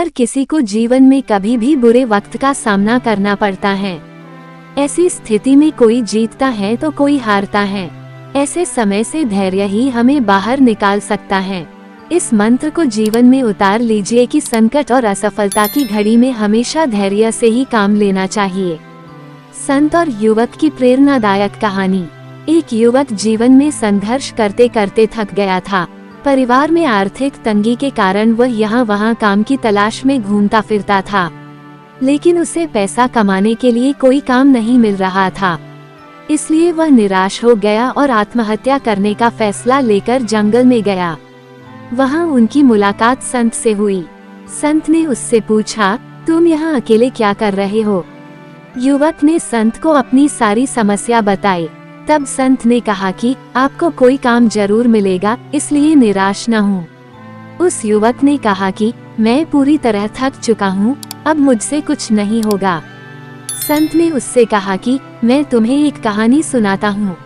हर किसी को जीवन में कभी भी बुरे वक्त का सामना करना पड़ता है। ऐसी स्थिति में कोई जीतता है तो कोई हारता है। ऐसे समय से धैर्य ही हमें बाहर निकाल सकता है। इस मंत्र को जीवन में उतार लीजिए कि संकट और असफलता की घड़ी में हमेशा धैर्य से ही काम लेना चाहिए। संत और युवक की प्रेरणादायक कहानी। एक युवक जीवन में संघर्ष करते करते थक गया था। परिवार में आर्थिक तंगी के कारण वह यहाँ वहाँ काम की तलाश में घूमता फिरता था, लेकिन उसे पैसा कमाने के लिए कोई काम नहीं मिल रहा था। इसलिए वह निराश हो गया और आत्महत्या करने का फैसला लेकर जंगल में गया। वहाँ उनकी मुलाकात संत से हुई। संत ने उससे पूछा, तुम यहाँ अकेले क्या कर रहे हो? युवक ने संत को अपनी सारी समस्या बताई। तब संत ने कहा कि आपको कोई काम जरूर मिलेगा, इसलिए निराश न हो। उस युवक ने कहा कि मैं पूरी तरह थक चुका हूँ, अब मुझसे कुछ नहीं होगा। संत ने उससे कहा कि मैं तुम्हें एक कहानी सुनाता हूँ,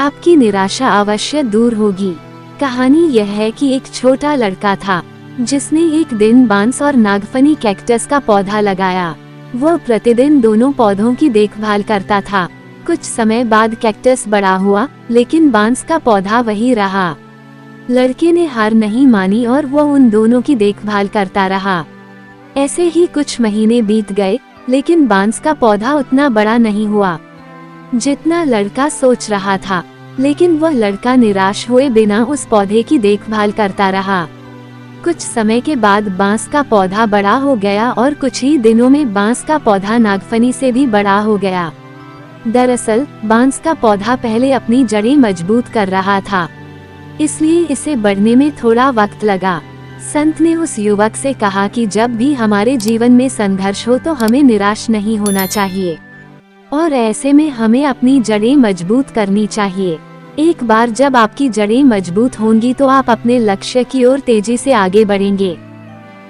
आपकी निराशा अवश्य दूर होगी। कहानी यह है कि एक छोटा लड़का था जिसने एक दिन बांस और नागफनी कैक्टस का पौधा लगाया। वह प्रतिदिन दोनों पौधों की देखभाल करता था। कुछ समय बाद कैक्टस बड़ा हुआ, लेकिन बांस का पौधा वही रहा। लड़के ने हार नहीं मानी और वह उन दोनों की देखभाल करता रहा। ऐसे ही कुछ महीने बीत गए, लेकिन बांस का पौधा उतना बड़ा नहीं हुआ जितना लड़का सोच रहा था। लेकिन वह लड़का निराश हुए बिना उस पौधे की देखभाल करता रहा। कुछ समय के बाद बांस का पौधा बड़ा हो गया और कुछ ही दिनों में बांस का पौधा नागफनी से भी बड़ा हो गया। दरअसल बांस का पौधा पहले अपनी जड़ें मजबूत कर रहा था, इसलिए इसे बढ़ने में थोड़ा वक्त लगा। संत ने उस युवक से कहा कि जब भी हमारे जीवन में संघर्ष हो तो हमें निराश नहीं होना चाहिए, और ऐसे में हमें अपनी जड़ें मजबूत करनी चाहिए। एक बार जब आपकी जड़ें मजबूत होंगी तो आप अपने लक्ष्य की ओर तेजी से आगे बढ़ेंगे।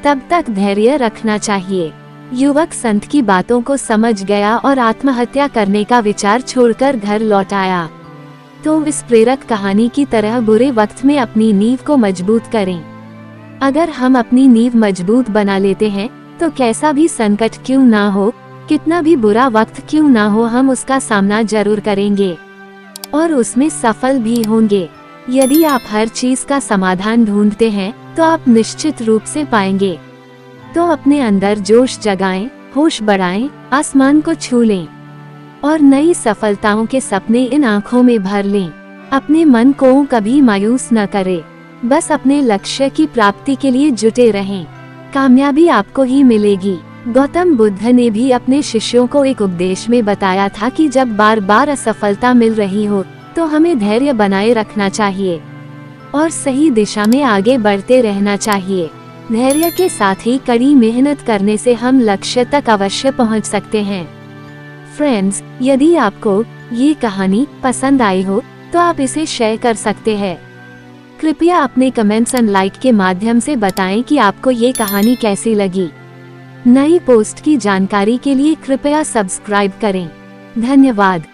तब तक धैर्य रखना चाहिए। युवक संत की बातों को समझ गया और आत्महत्या करने का विचार छोड़कर घर लौट आया। तो इस प्रेरक कहानी की तरह बुरे वक्त में अपनी नींव को मजबूत करें। अगर हम अपनी नींव मजबूत बना लेते हैं तो कैसा भी संकट क्यों ना हो, कितना भी बुरा वक्त क्यों ना हो, हम उसका सामना जरूर करेंगे और उसमें सफल भी होंगे। यदि आप हर चीज का समाधान ढूंढते हैं तो आप निश्चित रूप से पाएंगे। तो अपने अंदर जोश जगाएं, होश बढ़ाएं, आसमान को छू लें और नई सफलताओं के सपने इन आँखों में भर लें। अपने मन को कभी मायूस न करें, बस अपने लक्ष्य की प्राप्ति के लिए जुटे रहें। कामयाबी आपको ही मिलेगी। गौतम बुद्ध ने भी अपने शिष्यों को एक उपदेश में बताया था कि जब बार बार असफलता मिल रही हो तो हमें धैर्य बनाए रखना चाहिए और सही दिशा में आगे बढ़ते रहना चाहिए। धैर्य के साथ ही कड़ी मेहनत करने से हम लक्ष्य तक अवश्य पहुंच सकते हैं। फ्रेंड्स, यदि आपको ये कहानी पसंद आई हो तो आप इसे शेयर कर सकते हैं। कृपया अपने कमेंट्स और लाइक के माध्यम से बताएं कि आपको ये कहानी कैसी लगी। नई पोस्ट की जानकारी के लिए कृपया सब्सक्राइब करें। धन्यवाद।